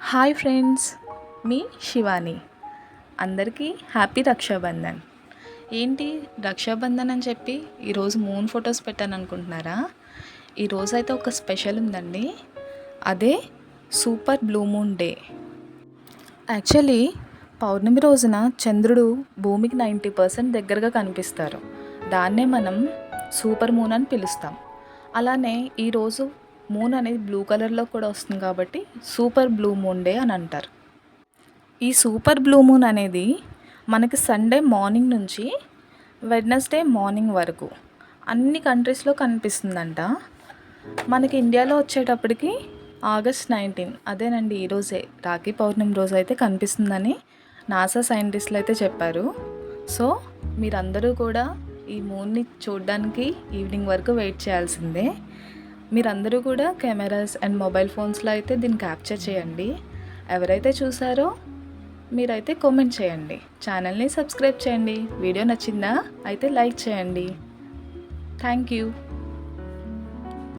Hi friends, మీ శివాని. అందరికీ happy Rakshabandhan. ఏంటి రక్షాబంధన్ అని చెప్పి ఈరోజు మూన్ ఫొటోస్ పెట్టాను అనుకుంటున్నారా? ఈరోజు అయితే ఒక స్పెషల్ ఉందండి. అదే super blue moon day. Actually పౌర్ణమి రోజున చంద్రుడు భూమికి 90% దగ్గరగా కనిపిస్తారు. దాన్నే మనం సూపర్ మూన్ అని పిలుస్తాం. అలానే ఈరోజు మూన్ అనేది బ్లూ కలర్లో కూడా వస్తుంది కాబట్టి సూపర్ బ్లూ మూన్ డే అని అంటారు. ఈ సూపర్ బ్లూ మూన్ అనేది మనకి సండే మార్నింగ్ నుంచి వెడ్నెస్డే మార్నింగ్ వరకు అన్ని కంట్రీస్లో కనిపిస్తుందంట. మనకి ఇండియాలో వచ్చేటప్పటికి ఆగస్ట్ 19, అదేనండి ఈరోజే రాఖీ పౌర్ణమి రోజు అయితే కనిపిస్తుందని నాసా సైంటిస్టులు అయితే చెప్పారు. సో మీరందరూ కూడా ఈ మూన్ని చూడడానికి ఈవినింగ్ వరకు వెయిట్ చేయాల్సిందే. మీరందరూ కూడా కెమెరాస్ అండ్ మొబైల్ ఫోన్స్లో అయితే దీన్ని క్యాప్చర్ చేయండి. ఎవరైతే చూసారో మీరైతే కామెంట్ చేయండి. ఛానల్ని సబ్స్క్రైబ్ చేయండి. వీడియో నచ్చిందా అయితే లైక్ చేయండి. Thank you.